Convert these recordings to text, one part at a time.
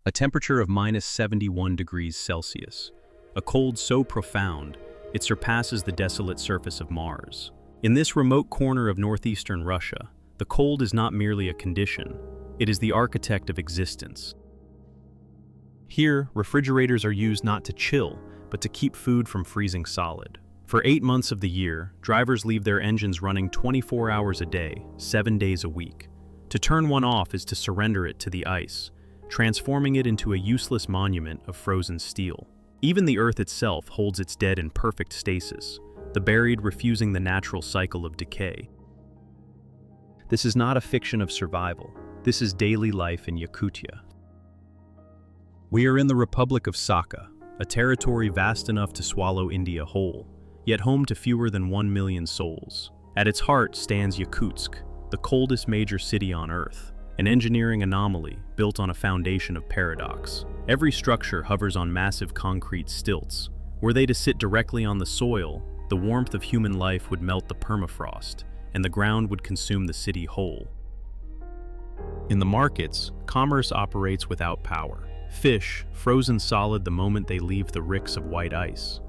a temperature of -71 degrees Celsius, a cold so profound it surpasses the desolate surface of Mars. In this remote corner of northeastern Russia, the cold is not merely a condition, it is the architect of existence. Here, refrigerators are used not to chill, but to keep food from freezing solid. For 8 months of the year, drivers leave their engines running 24 hours a day, 7 days a week. To turn one off is to surrender it to the ice, transforming it into a useless monument of frozen steel. Even the Earth itself holds its dead in perfect stasis, the buried refusing the natural cycle of decay. This is not a fiction of survival. This is daily life in Yakutia. We are in the Republic of Sakha, a territory vast enough to swallow India whole, yet home to fewer than 1 million souls. At its heart stands Yakutsk, the coldest major city on Earth, an engineering anomaly built on a foundation of paradox. Every structure hovers on massive concrete stilts. Were they to sit directly on the soil, the warmth of human life would melt the permafrost, and the ground would consume the city whole. In the markets, commerce operates without power. Fish, frozen solid the moment they leave the ricks of white ice.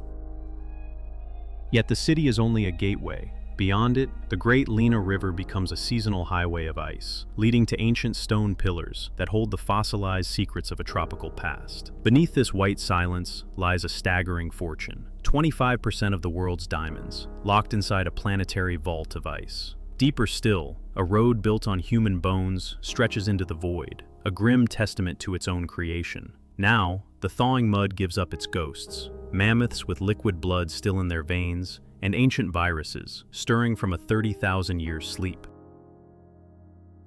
Yet the city is only a gateway. Beyond it, the great Lena River becomes a seasonal highway of ice, leading to ancient stone pillars that hold the fossilized secrets of a tropical past. Beneath this white silence lies a staggering fortune: 25% of the world's diamonds, locked inside a planetary vault of ice. Deeper still, a road built on human bones stretches into the void, a grim testament to its own creation. Now, the thawing mud gives up its ghosts, mammoths with liquid blood still in their veins, and ancient viruses stirring from a 30,000-year sleep.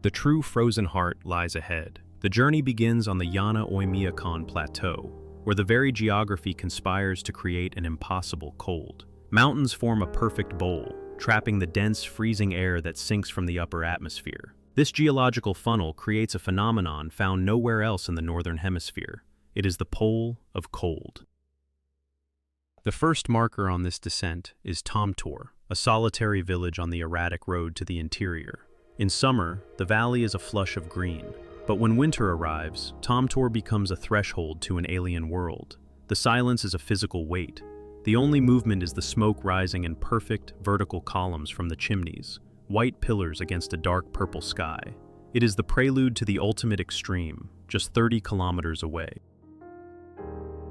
The true frozen heart lies ahead. The journey begins on the Oymyakon plateau, where the very geography conspires to create an impossible cold. Mountains form a perfect bowl, trapping the dense, freezing air that sinks from the upper atmosphere. This geological funnel creates a phenomenon found nowhere else in the northern hemisphere. It is the pole of cold. The first marker on this descent is Tomtor, a solitary village on the erratic road to the interior. In summer, the valley is a flush of green, but when winter arrives, Tomtor becomes a threshold to an alien world. The silence is a physical weight. The only movement is the smoke rising in perfect, vertical columns from the chimneys, white pillars against a dark purple sky. It is the prelude to the ultimate extreme, just 30 kilometers away.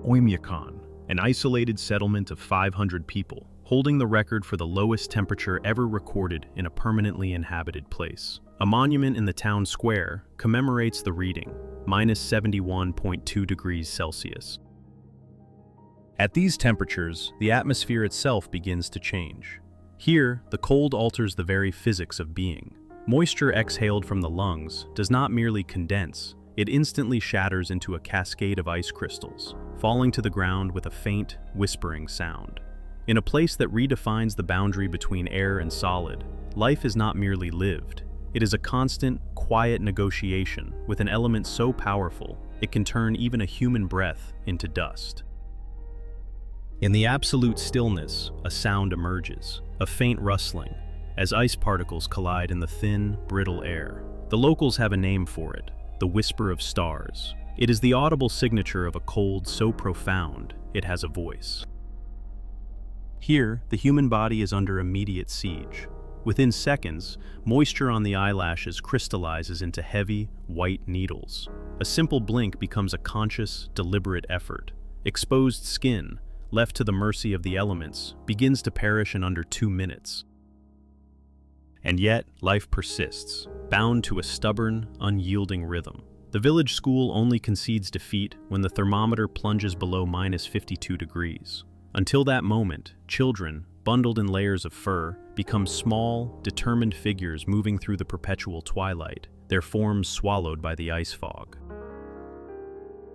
Oymyakon, an isolated settlement of 500 people, holding the record for the lowest temperature ever recorded in a permanently inhabited place. A monument in the town square commemorates the reading, -71.2 degrees Celsius. At these temperatures, the atmosphere itself begins to change. Here, the cold alters the very physics of being. Moisture exhaled from the lungs does not merely condense, it instantly shatters into a cascade of ice crystals, falling to the ground with a faint, whispering sound. In a place that redefines the boundary between air and solid, life is not merely lived. It is a constant, quiet negotiation with an element so powerful it can turn even a human breath into dust. In the absolute stillness, a sound emerges, a faint rustling, as ice particles collide in the thin, brittle air. The locals have a name for it: the whisper of stars. It is the audible signature of a cold so profound it has a voice. Here, the human body is under immediate siege. Within seconds, moisture on the eyelashes crystallizes into heavy, white needles. A simple blink becomes a conscious, deliberate effort. Exposed skin, left to the mercy of the elements, begins to perish in under 2 minutes. And yet, life persists, bound to a stubborn, unyielding rhythm. The village school only concedes defeat when the thermometer plunges below -52 degrees. Until that moment, children, bundled in layers of fur, become small, determined figures moving through the perpetual twilight, their forms swallowed by the ice fog.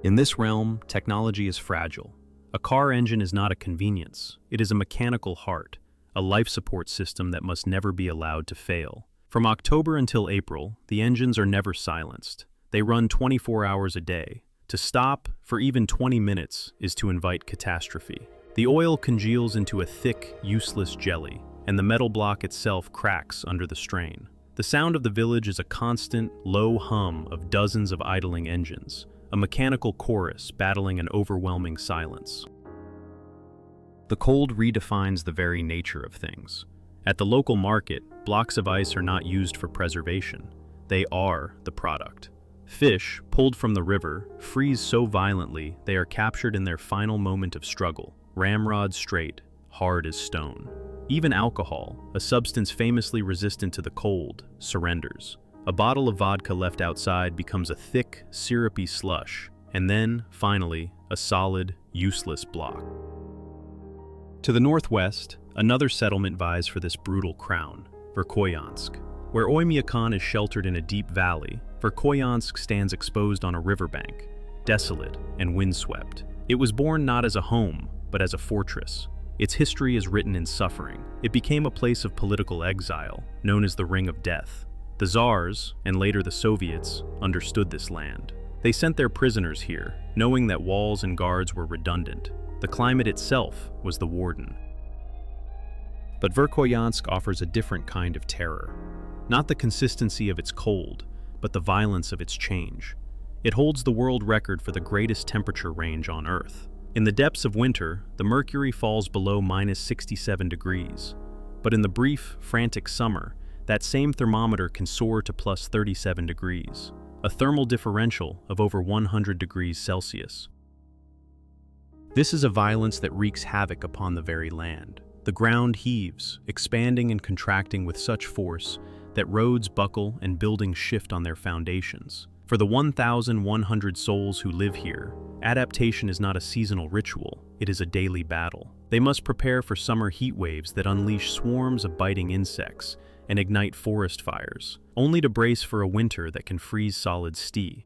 In this realm, technology is fragile. A car engine is not a convenience, it is a mechanical heart, a life support system that must never be allowed to fail. From October until April, the engines are never silenced. They run 24 hours a day. To stop for even 20 minutes is to invite catastrophe. The oil congeals into a thick, useless jelly, and the metal block itself cracks under the strain. The sound of the village is a constant, low hum of dozens of idling engines, a mechanical chorus battling an overwhelming silence. The cold redefines the very nature of things. At the local market, blocks of ice are not used for preservation. They are the product. Fish, pulled from the river, freeze so violently they are captured in their final moment of struggle, ramrod straight, hard as stone. Even alcohol, a substance famously resistant to the cold, surrenders. A bottle of vodka left outside becomes a thick, syrupy slush, and then, finally, a solid, useless block. To the northwest, another settlement vies for this brutal crown, Verkhoyansk. Where Oymyakon is sheltered in a deep valley, Verkhoyansk stands exposed on a riverbank, desolate and windswept. It was born not as a home, but as a fortress. Its history is written in suffering. It became a place of political exile, known as the Ring of Death. The Tsars, and later the Soviets, understood this land. They sent their prisoners here, knowing that walls and guards were redundant. The climate itself was the warden. But Verkhoyansk offers a different kind of terror. Not the consistency of its cold, but the violence of its change. It holds the world record for the greatest temperature range on Earth. In the depths of winter, the mercury falls below -67 degrees. But in the brief, frantic summer, that same thermometer can soar to +37 degrees, a thermal differential of over 100 degrees Celsius. This is a violence that wreaks havoc upon the very land. The ground heaves, expanding and contracting with such force that roads buckle and buildings shift on their foundations. For the 1,100 souls who live here, adaptation is not a seasonal ritual, it is a daily battle. They must prepare for summer heat waves that unleash swarms of biting insects and ignite forest fires, only to brace for a winter that can freeze solid steel.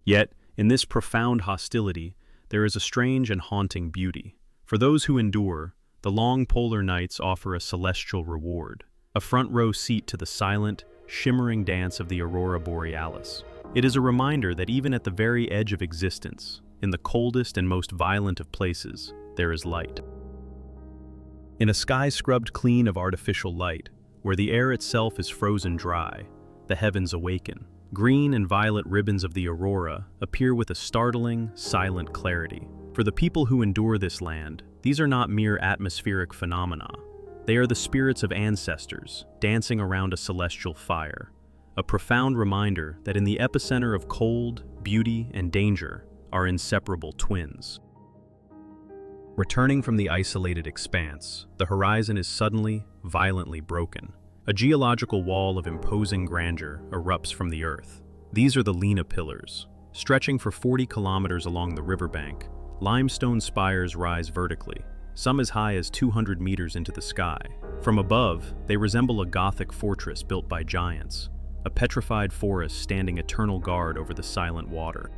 Yet, in this profound hostility, there is a strange and haunting beauty. For those who endure, the long polar nights offer a celestial reward, a front-row seat to the silent, shimmering dance of the aurora borealis. It is a reminder that even at the very edge of existence, in the coldest and most violent of places, there is light. In a sky scrubbed clean of artificial light, where the air itself is frozen dry, the heavens awaken. Green and violet ribbons of the aurora appear with a startling, silent clarity. For the people who endure this land, these are not mere atmospheric phenomena. They are the spirits of ancestors, dancing around a celestial fire, a profound reminder that in the epicenter of cold, beauty, and danger are inseparable twins. Returning from the isolated expanse, the horizon is suddenly, violently broken. A geological wall of imposing grandeur erupts from the earth. These are the Lena Pillars. Stretching for 40 kilometers along the riverbank, limestone spires rise vertically, some as high as 200 meters into the sky. From above, they resemble a Gothic fortress built by giants, a petrified forest standing eternal guard over the silent water.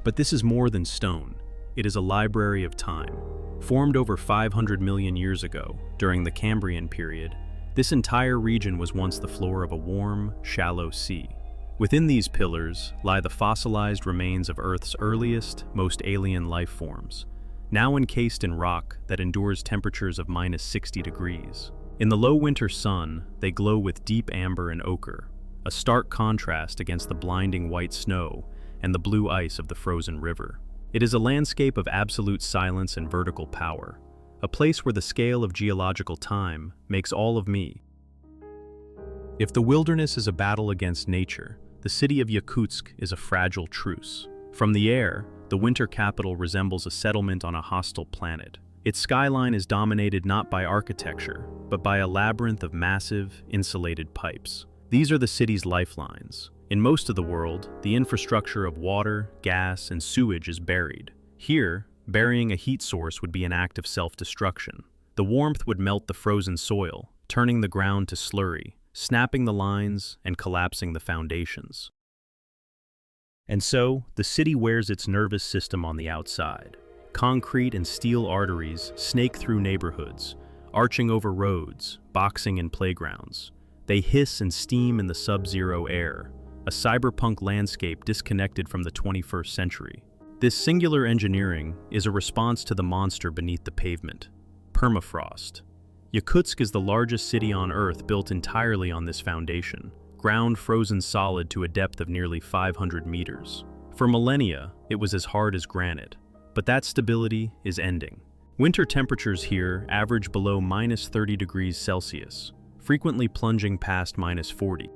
But this is more than stone. It is a library of time. Formed over 500 million years ago, during the Cambrian period, this entire region was once the floor of a warm, shallow sea. Within these pillars lie the fossilized remains of Earth's earliest, most alien life forms, now encased in rock that endures temperatures of -60 degrees. In the low winter sun, they glow with deep amber and ochre, a stark contrast against the blinding white snow and the blue ice of the frozen river. It is a landscape of absolute silence and vertical power, a place where the scale of geological time makes all of me. If the wilderness is a battle against nature, the city of Yakutsk is a fragile truce. From the air, the winter capital resembles a settlement on a hostile planet. Its skyline is dominated not by architecture, but by a labyrinth of massive, insulated pipes. These are the city's lifelines. In most of the world, the infrastructure of water, gas, and sewage is buried. Here, burying a heat source would be an act of self-destruction. The warmth would melt the frozen soil, turning the ground to slurry, snapping the lines and collapsing the foundations. And so, the city wears its nervous system on the outside. Concrete and steel arteries snake through neighborhoods, arching over roads, boxing in playgrounds. They hiss and steam in the sub-zero air, a cyberpunk landscape disconnected from the 21st century. This singular engineering is a response to the monster beneath the pavement, permafrost. Yakutsk is the largest city on Earth built entirely on this foundation. ground frozen solid to a depth of nearly 500 meters. For millennia, it was as hard as granite, but that stability is ending. Winter temperatures here average below -30 degrees Celsius, frequently plunging past -40.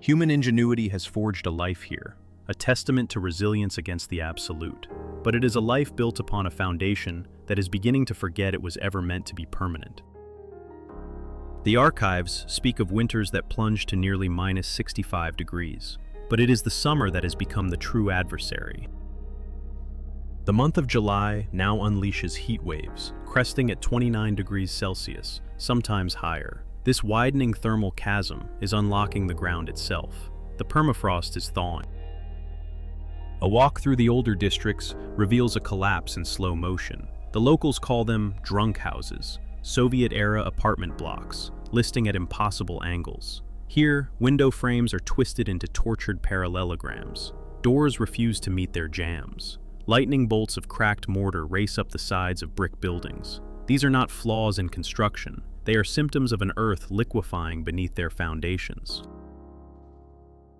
Human ingenuity has forged a life here, a testament to resilience against the absolute. But it is a life built upon a foundation that is beginning to forget it was ever meant to be permanent. The archives speak of winters that plunge to nearly -65 degrees, but it is the summer that has become the true adversary. The month of July now unleashes heat waves, cresting at 29 degrees Celsius, sometimes higher. This widening thermal chasm is unlocking the ground itself. The permafrost is thawing. A walk through the older districts reveals a collapse in slow motion. The locals call them drunk houses, Soviet-era apartment blocks, listing at impossible angles. Here, window frames are twisted into tortured parallelograms. Doors refuse to meet their jambs. Lightning bolts of cracked mortar race up the sides of brick buildings. These are not flaws in construction. They are symptoms of an earth liquefying beneath their foundations.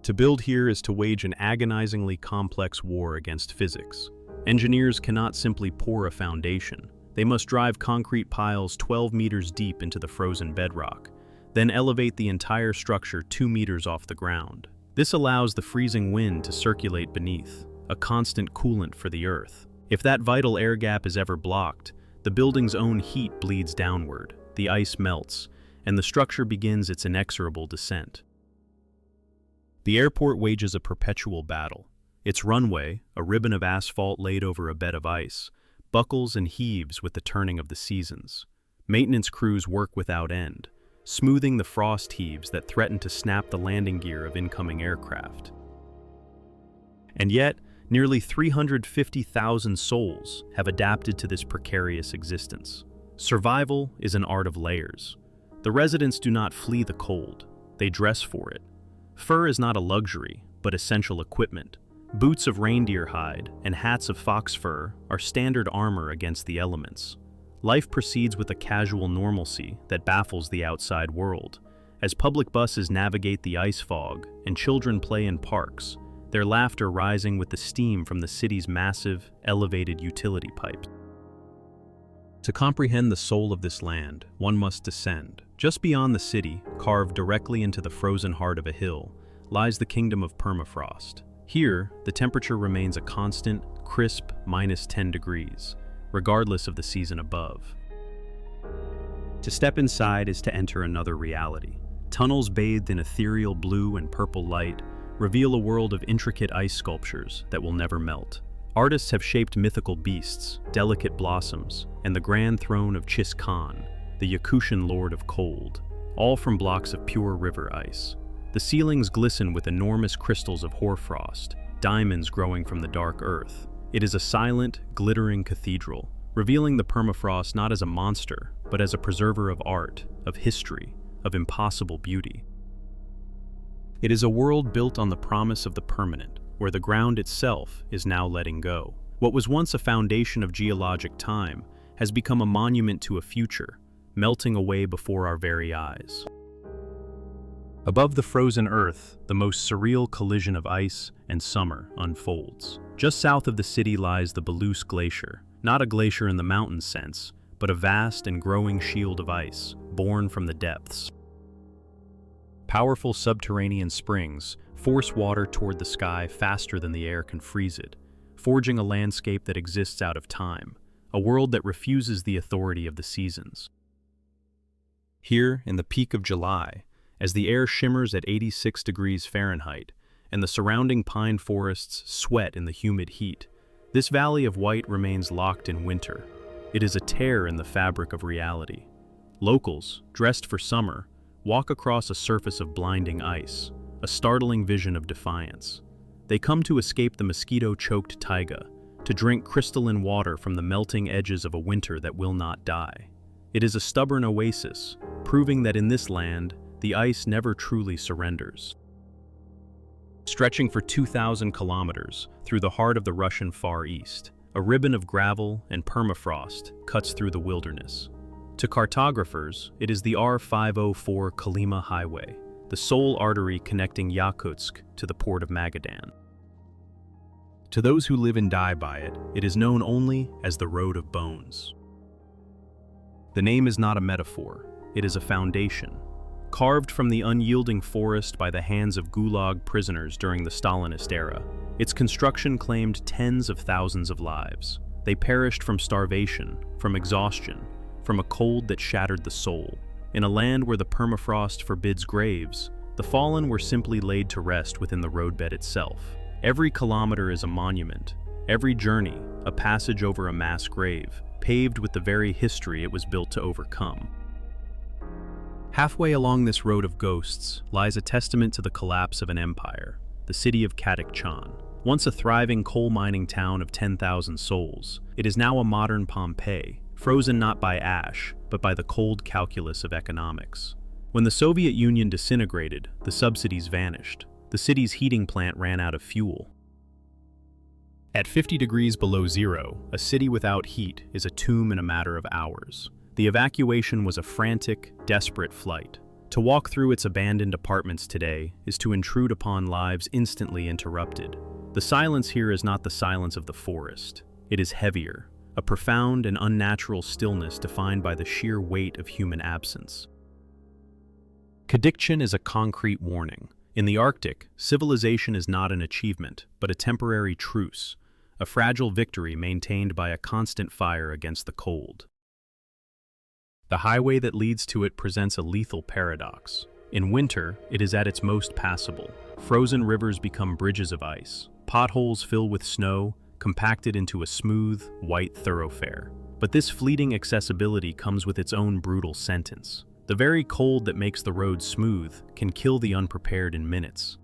To build here is to wage an agonizingly complex war against physics. Engineers cannot simply pour a foundation. They must drive concrete piles 12 meters deep into the frozen bedrock, then elevate the entire structure 2 meters off the ground. This allows the freezing wind to circulate beneath, a constant coolant for the earth. If that vital air gap is ever blocked, the building's own heat bleeds downward, the ice melts, and the structure begins its inexorable descent. The airport wages a perpetual battle. Its runway, a ribbon of asphalt laid over a bed of ice, buckles and heaves with the turning of the seasons. Maintenance crews work without end, smoothing the frost heaves that threaten to snap the landing gear of incoming aircraft. And yet, nearly 350,000 souls have adapted to this precarious existence. Survival is an art of layers. The residents do not flee the cold, they dress for it. Fur is not a luxury, but essential equipment. Boots of reindeer hide and hats of fox fur are standard armor against the elements. Life proceeds with a casual normalcy that baffles the outside world. As public buses navigate the ice fog and children play in parks, their laughter rising with the steam from the city's massive, elevated utility pipes. To comprehend the soul of this land, one must descend. Just beyond the city, carved directly into the frozen heart of a hill, lies the kingdom of Permafrost. Here, the temperature remains a constant, crisp -10 degrees, regardless of the season above. To step inside is to enter another reality. Tunnels bathed in ethereal blue and purple light reveal a world of intricate ice sculptures that will never melt. Artists have shaped mythical beasts, delicate blossoms, and the grand throne of Kadykchan, the Yakutian lord of cold, all from blocks of pure river ice. The ceilings glisten with enormous crystals of hoarfrost, diamonds growing from the dark earth. It is a silent, glittering cathedral, revealing the permafrost not as a monster, but as a preserver of art, of history, of impossible beauty. It is a world built on the promise of the permanent, where the ground itself is now letting go. What was once a foundation of geologic time has become a monument to a future, melting away before our very eyes. Above the frozen earth, the most surreal collision of ice and summer unfolds. Just south of the city lies the Belus Glacier, not a glacier in the mountain sense, but a vast and growing shield of ice, born from the depths. Powerful subterranean springs force water toward the sky faster than the air can freeze it, forging a landscape that exists out of time, a world that refuses the authority of the seasons. Here, in the peak of July, as the air shimmers at 86 degrees Fahrenheit, and the surrounding pine forests sweat in the humid heat, this valley of white remains locked in winter. It is a tear in the fabric of reality. Locals, dressed for summer, walk across a surface of blinding ice, a startling vision of defiance. They come to escape the mosquito-choked taiga, to drink crystalline water from the melting edges of a winter that will not die. It is a stubborn oasis, proving that in this land, the ice never truly surrenders. Stretching for 2,000 kilometers through the heart of the Russian Far East, a ribbon of gravel and permafrost cuts through the wilderness. To cartographers, it is the R504 Kolyma Highway, the sole artery connecting Yakutsk to the port of Magadan. To those who live and die by it, it is known only as the Road of Bones. The name is not a metaphor, it is a foundation. Carved from the unyielding forest by the hands of Gulag prisoners during the Stalinist era, its construction claimed tens of thousands of lives. They perished from starvation, from exhaustion, from a cold that shattered the soul. In a land where the permafrost forbids graves, the fallen were simply laid to rest within the roadbed itself. Every kilometer is a monument, every journey a passage over a mass grave, paved with the very history it was built to overcome. Halfway along this road of ghosts lies a testament to the collapse of an empire, the city of Kadykchan. Once a thriving coal mining town of 10,000 souls, it is now a modern Pompeii, frozen not by ash, but by the cold calculus of economics. When the Soviet Union disintegrated, the subsidies vanished. The city's heating plant ran out of fuel. At 50 degrees below zero, a city without heat is a tomb in a matter of hours. The evacuation was a frantic, desperate flight. To walk through its abandoned apartments today is to intrude upon lives instantly interrupted. The silence here is not the silence of the forest. It is heavier, a profound and unnatural stillness defined by the sheer weight of human absence. Kadykchan is a concrete warning. In the Arctic, civilization is not an achievement, but a temporary truce, a fragile victory maintained by a constant fire against the cold. The highway that leads to it presents a lethal paradox. In winter, it is at its most passable. Frozen rivers become bridges of ice. Potholes fill with snow, compacted into a smooth, white thoroughfare. But this fleeting accessibility comes with its own brutal sentence. The very cold that makes the road smooth can kill the unprepared in minutes.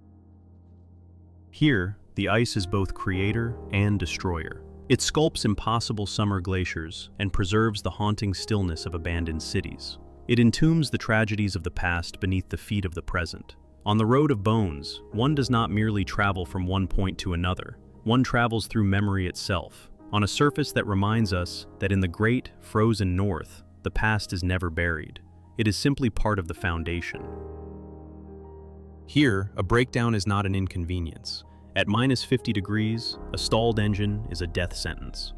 Here, the ice is both creator and destroyer. It sculpts impossible summer glaciers and preserves the haunting stillness of abandoned cities. It entombs the tragedies of the past beneath the feet of the present. On the Road of Bones, one does not merely travel from one point to another. One travels through memory itself, on a surface that reminds us that in the great, frozen north, the past is never buried. It is simply part of the foundation. Here, a breakdown is not an inconvenience. At minus 50 degrees, a stalled engine is a death sentence.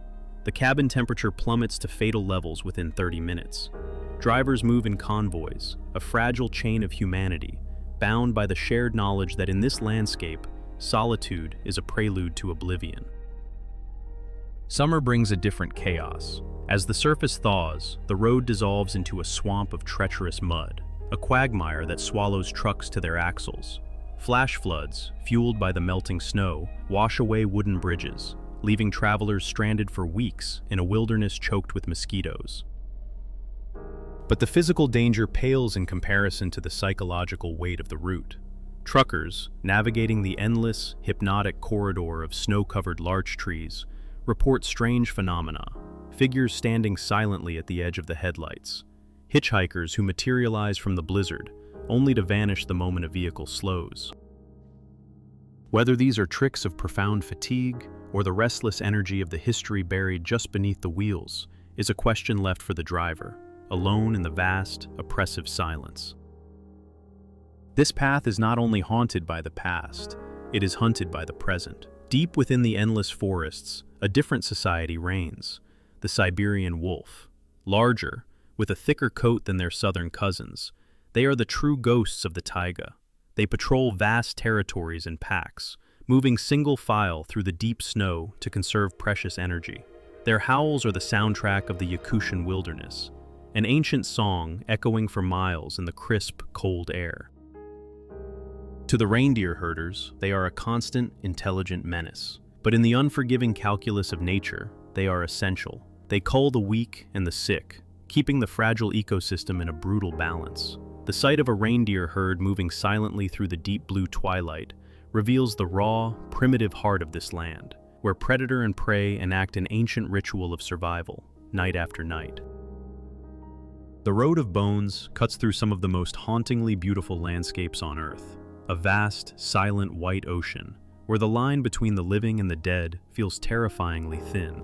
The cabin temperature plummets to fatal levels within 30 minutes. Drivers move in convoys, a fragile chain of humanity, bound by the shared knowledge that in this landscape, solitude is a prelude to oblivion. Summer brings a different chaos. As the surface thaws, the road dissolves into a swamp of treacherous mud, a quagmire that swallows trucks to their axles. Flash floods, fueled by the melting snow, wash away wooden bridges, leaving travelers stranded for weeks in a wilderness choked with mosquitoes. But the physical danger pales in comparison to the psychological weight of the route. Truckers, navigating the endless, hypnotic corridor of snow-covered larch trees, report strange phenomena. Figures standing silently at the edge of the headlights. Hitchhikers who materialize from the blizzard, only to vanish the moment a vehicle slows. Whether these are tricks of profound fatigue or the restless energy of the history buried just beneath the wheels is a question left for the driver, alone in the vast, oppressive silence. This path is not only haunted by the past, it is hunted by the present. Deep within the endless forests, a different society reigns. The Siberian wolf. Larger, with a thicker coat than their southern cousins, they are the true ghosts of the taiga. They patrol vast territories in packs, moving single file through the deep snow to conserve precious energy. Their howls are the soundtrack of the Yakutian wilderness, an ancient song echoing for miles in the crisp, cold air. To the reindeer herders, they are a constant, intelligent menace. But in the unforgiving calculus of nature, they are essential. They cull the weak and the sick, keeping the fragile ecosystem in a brutal balance. The sight of a reindeer herd moving silently through the deep blue twilight reveals the raw, primitive heart of this land, where predator and prey enact an ancient ritual of survival, night after night. The Road of Bones cuts through some of the most hauntingly beautiful landscapes on Earth, a vast, silent white ocean, where the line between the living and the dead feels terrifyingly thin.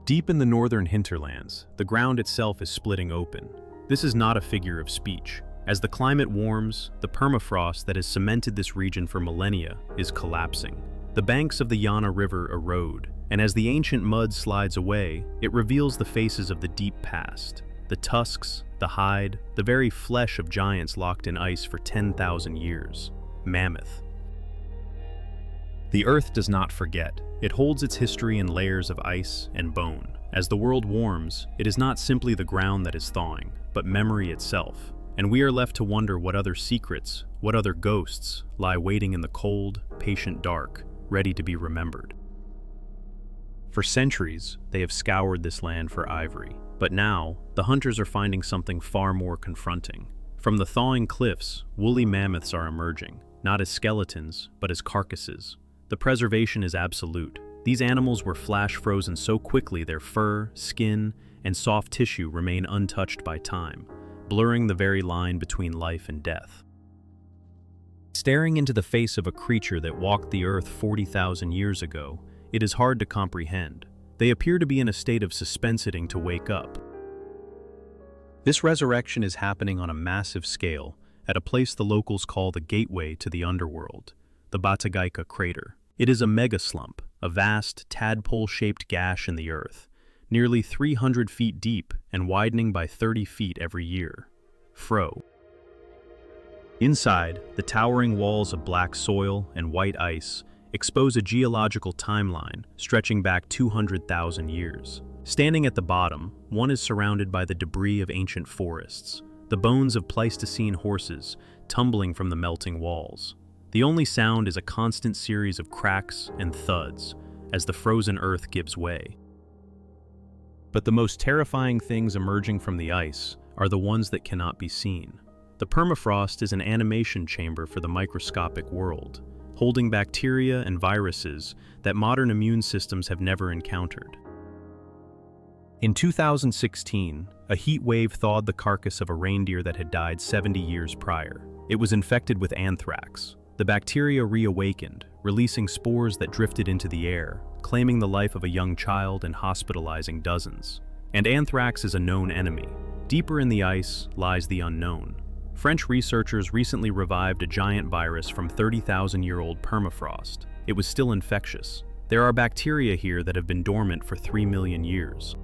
Deep in the northern hinterlands, the ground itself is splitting open. This is not a figure of speech. As the climate warms, the permafrost that has cemented this region for millennia is collapsing. The banks of the Yana River erode, and as the ancient mud slides away, it reveals the faces of the deep past. The tusks, the hide, the very flesh of giants locked in ice for 10,000 years. Mammoth. The Earth does not forget. It holds its history in layers of ice and bone. As the world warms, it is not simply the ground that is thawing, but memory itself. And we are left to wonder what other secrets, what other ghosts, lie waiting in the cold, patient dark, ready to be remembered. For centuries, they have scoured this land for ivory. But now, the hunters are finding something far more confronting. From the thawing cliffs, woolly mammoths are emerging, not as skeletons, but as carcasses. The preservation is absolute. These animals were flash frozen so quickly their fur, skin, and soft tissue remain untouched by time, blurring the very line between life and death. Staring into the face of a creature that walked the earth 40,000 years ago, it is hard to comprehend. They appear to be in a state of suspense-ing to wake up. This resurrection is happening on a massive scale at a place the locals call the gateway to the underworld, the Kadykchan crater. It is a mega-slump, a vast, tadpole-shaped gash in the earth, nearly 300 feet deep and widening by 30 feet every year. Inside, the towering walls of black soil and white ice expose a geological timeline stretching back 200,000 years. Standing at the bottom, one is surrounded by the debris of ancient forests, the bones of Pleistocene horses tumbling from the melting walls. The only sound is a constant series of cracks and thuds as the frozen earth gives way. But the most terrifying things emerging from the ice are the ones that cannot be seen. The permafrost is an animation chamber for the microscopic world, holding bacteria and viruses that modern immune systems have never encountered. In 2016, a heat wave thawed the carcass of a reindeer that had died 70 years prior. It was infected with anthrax. The bacteria reawakened, releasing spores that drifted into the air, claiming the life of a young child and hospitalizing dozens. And anthrax is a known enemy. Deeper in the ice lies the unknown. French researchers recently revived a giant virus from 30,000-year-old permafrost. It was still infectious. There are bacteria here that have been dormant for 3 million years.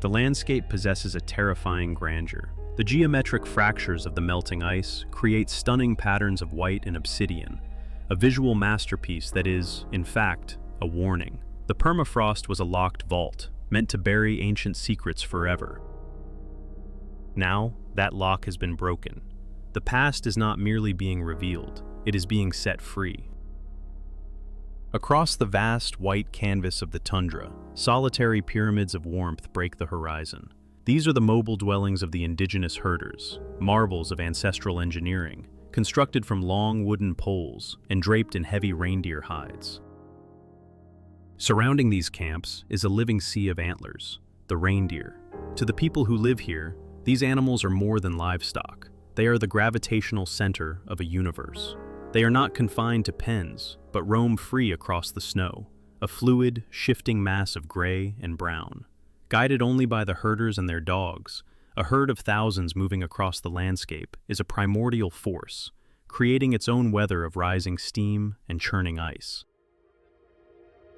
The landscape possesses a terrifying grandeur. The geometric fractures of the melting ice create stunning patterns of white and obsidian, a visual masterpiece that is, in fact, a warning. The permafrost was a locked vault, meant to bury ancient secrets forever. Now, that lock has been broken. The past is not merely being revealed, it is being set free. Across the vast white canvas of the tundra, solitary pyramids of warmth break the horizon. These are the mobile dwellings of the indigenous herders, marvels of ancestral engineering, constructed from long wooden poles and draped in heavy reindeer hides. Surrounding these camps is a living sea of antlers, the reindeer. To the people who live here, these animals are more than livestock. They are the gravitational center of a universe. They are not confined to pens, but roam free across the snow, a fluid, shifting mass of gray and brown. Guided only by the herders and their dogs, a herd of thousands moving across the landscape is a primordial force, creating its own weather of rising steam and churning ice.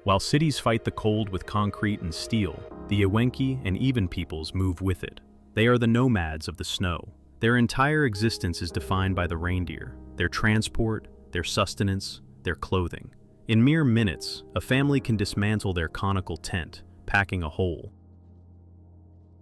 While cities fight the cold with concrete and steel, the Awaken and Even peoples move with it. They are the nomads of the snow. Their entire existence is defined by the reindeer, their transport, their sustenance, their clothing. In mere minutes, a family can dismantle their conical tent, packing a hole.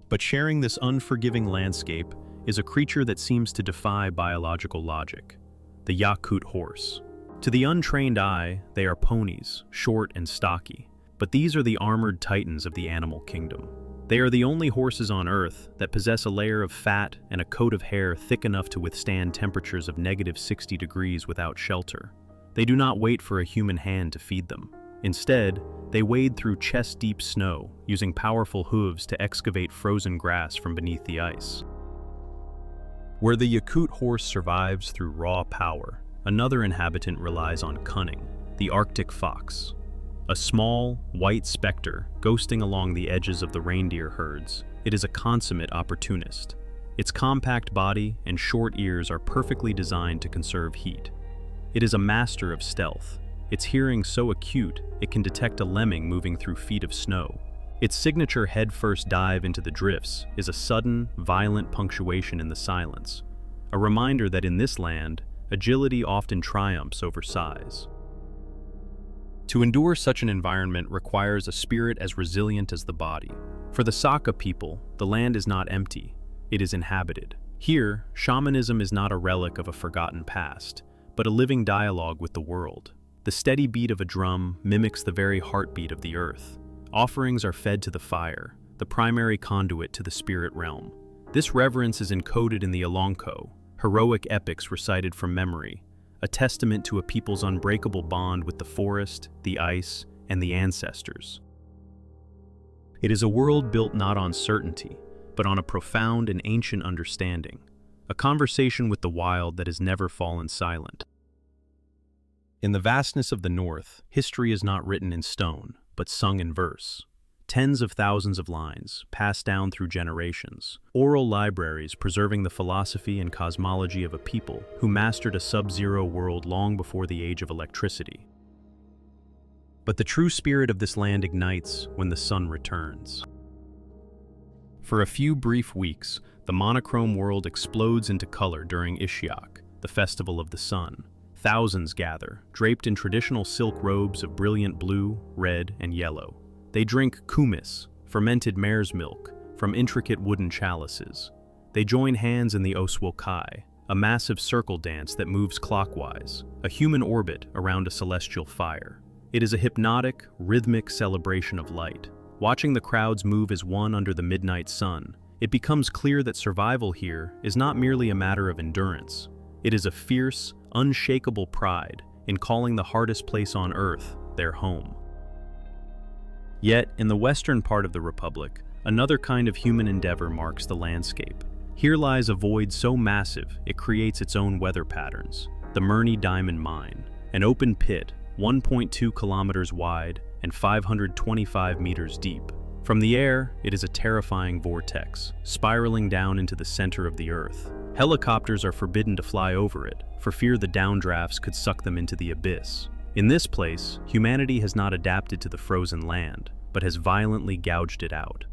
But sharing this unforgiving landscape is a creature that seems to defy biological logic, the Yakut horse. To the untrained eye, they are ponies, short and stocky, but these are the armored titans of the animal kingdom. They are the only horses on Earth that possess a layer of fat and a coat of hair thick enough to withstand temperatures of -60 degrees without shelter. They do not wait for a human hand to feed them. Instead, they wade through chest-deep snow, using powerful hooves to excavate frozen grass from beneath the ice. Where the Yakut horse survives through raw power, another inhabitant relies on cunning, the Arctic fox. A small, white specter ghosting along the edges of the reindeer herds, it is a consummate opportunist. Its compact body and short ears are perfectly designed to conserve heat. It is a master of stealth, its hearing so acute it can detect a lemming moving through feet of snow. Its signature head-first dive into the drifts is a sudden, violent punctuation in the silence, a reminder that in this land, agility often triumphs over size. To endure such an environment requires a spirit as resilient as the body. For the Saka people, the land is not empty, it is inhabited. Here, shamanism is not a relic of a forgotten past, but a living dialogue with the world. The steady beat of a drum mimics the very heartbeat of the earth. Offerings are fed to the fire, the primary conduit to the spirit realm. This reverence is encoded in the Alonko, heroic epics recited from memory, a testament to a people's unbreakable bond with the forest, the ice, and the ancestors. It is a world built not on certainty, but on a profound and ancient understanding, a conversation with the wild that has never fallen silent. In the vastness of the North, history is not written in stone, but sung in verse. Tens of thousands of lines, passed down through generations. Oral libraries preserving the philosophy and cosmology of a people who mastered a sub-zero world long before the age of electricity. But the true spirit of this land ignites when the sun returns. For a few brief weeks, the monochrome world explodes into color during Ishyak, the festival of the sun. Thousands gather, draped in traditional silk robes of brilliant blue, red, and yellow. They drink kumis, fermented mare's milk, from intricate wooden chalices. They join hands in the Oswokai, a massive circle dance that moves clockwise, a human orbit around a celestial fire. It is a hypnotic, rhythmic celebration of light. Watching the crowds move as one under the midnight sun, it becomes clear that survival here is not merely a matter of endurance. It is a fierce, unshakable pride in calling the hardest place on earth their home. Yet, in the western part of the Republic, another kind of human endeavor marks the landscape. Here lies a void so massive it creates its own weather patterns. The Murni Diamond Mine, an open pit 1.2 kilometers wide and 525 meters deep. From the air, it is a terrifying vortex, spiraling down into the center of the earth. Helicopters are forbidden to fly over it, for fear the downdrafts could suck them into the abyss. In this place, humanity has not adapted to the frozen land, but has violently gouged it out.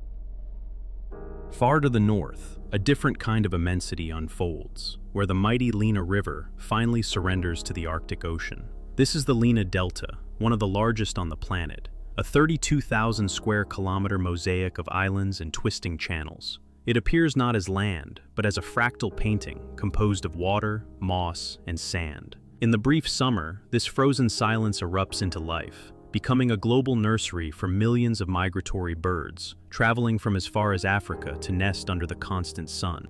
Far to the north, a different kind of immensity unfolds, where the mighty Lena River finally surrenders to the Arctic Ocean. This is the Lena Delta, one of the largest on the planet, a 32,000 square kilometer mosaic of islands and twisting channels. It appears not as land, but as a fractal painting composed of water, moss, and sand. In the brief summer, this frozen silence erupts into life, becoming a global nursery for millions of migratory birds, traveling from as far as Africa to nest under the constant sun.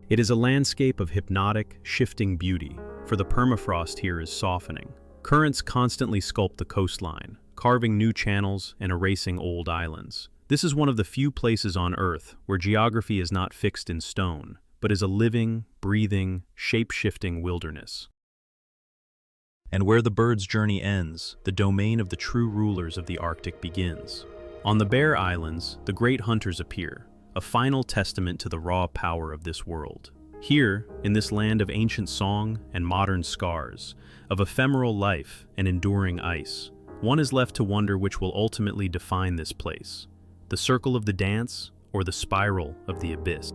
It is a landscape of hypnotic, shifting beauty, for the permafrost here is softening. Currents constantly sculpt the coastline, carving new channels and erasing old islands. This is one of the few places on Earth where geography is not fixed in stone, but is a living, breathing, shape-shifting wilderness. And where the bird's journey ends, the domain of the true rulers of the Arctic begins. On the Bear Islands, the great hunters appear, a final testament to the raw power of this world. Here, in this land of ancient song and modern scars, of ephemeral life and enduring ice, one is left to wonder which will ultimately define this place, the circle of the dance or the spiral of the abyss.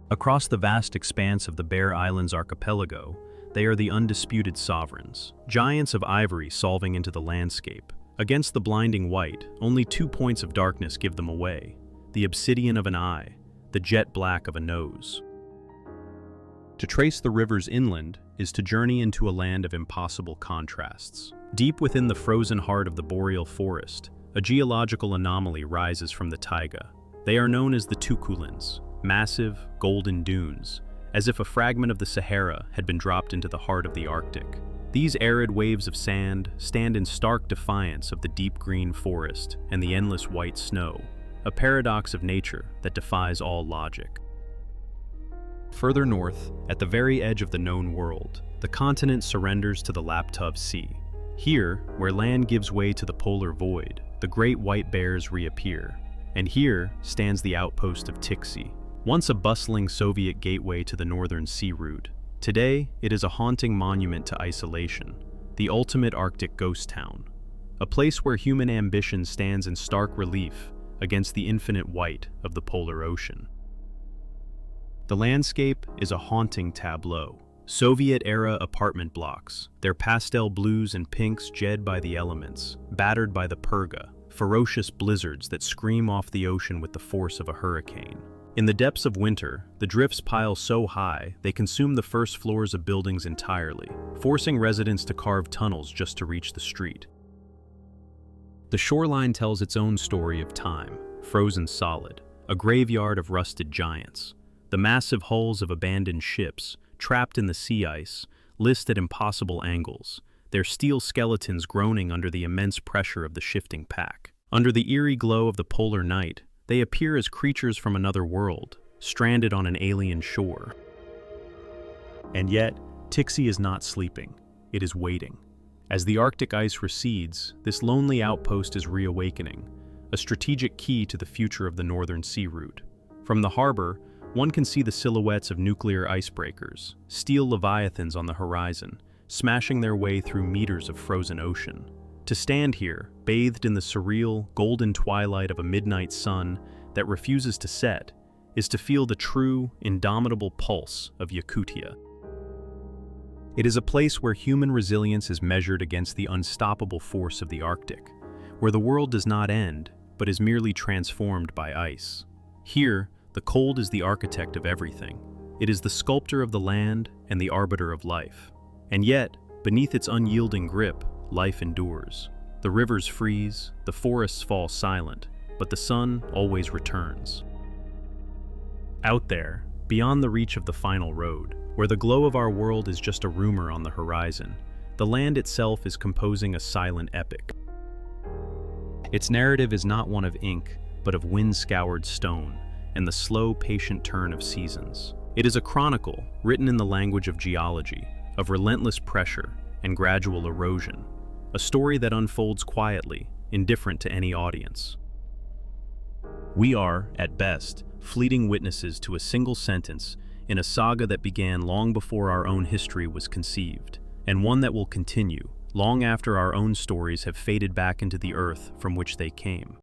Across the vast expanse of the Bear Islands archipelago, they are the undisputed sovereigns, giants of ivory solving into the landscape. Against the blinding white, only 2 points of darkness give them away, the obsidian of an eye, the jet black of a nose. To trace the rivers inland is to journey into a land of impossible contrasts. Deep within the frozen heart of the boreal forest, a geological anomaly rises from the taiga. They are known as the Tukulins, massive, golden dunes, as if a fragment of the Sahara had been dropped into the heart of the Arctic. These arid waves of sand stand in stark defiance of the deep green forest and the endless white snow, a paradox of nature that defies all logic. Further north, at the very edge of the known world, the continent surrenders to the Laptov Sea. Here, where land gives way to the polar void, the great white bears reappear. And here stands the outpost of Tiksi, once a bustling Soviet gateway to the northern sea route. Today, it is a haunting monument to isolation, the ultimate Arctic ghost town, a place where human ambition stands in stark relief against the infinite white of the polar ocean. The landscape is a haunting tableau. Soviet-era apartment blocks, their pastel blues and pinks jed by the elements, battered by the purga, ferocious blizzards that scream off the ocean with the force of a hurricane. In the depths of winter, the drifts pile so high they consume the first floors of buildings entirely, forcing residents to carve tunnels just to reach the street. The shoreline tells its own story of time, frozen solid, a graveyard of rusted giants. The massive hulls of abandoned ships, trapped in the sea ice, list at impossible angles, their steel skeletons groaning under the immense pressure of the shifting pack. Under the eerie glow of the polar night, they appear as creatures from another world, stranded on an alien shore. And yet, Tiksi is not sleeping. It is waiting. As the Arctic ice recedes, this lonely outpost is reawakening, a strategic key to the future of the northern sea route. From the harbor, one can see the silhouettes of nuclear icebreakers, steel leviathans on the horizon, smashing their way through meters of frozen ocean. To stand here, bathed in the surreal, golden twilight of a midnight sun that refuses to set, is to feel the true, indomitable pulse of Yakutia. It is a place where human resilience is measured against the unstoppable force of the Arctic, where the world does not end, but is merely transformed by ice. Here, the cold is the architect of everything. It is the sculptor of the land and the arbiter of life. And yet, beneath its unyielding grip, life endures. The rivers freeze, the forests fall silent, but the sun always returns. Out there, beyond the reach of the final road, where the glow of our world is just a rumor on the horizon, the land itself is composing a silent epic. Its narrative is not one of ink, but of wind-scoured stone, and the slow, patient turn of seasons. It is a chronicle written in the language of geology, of relentless pressure and gradual erosion, a story that unfolds quietly, indifferent to any audience. We are, at best, fleeting witnesses to a single sentence in a saga that began long before our own history was conceived, and one that will continue long after our own stories have faded back into the earth from which they came.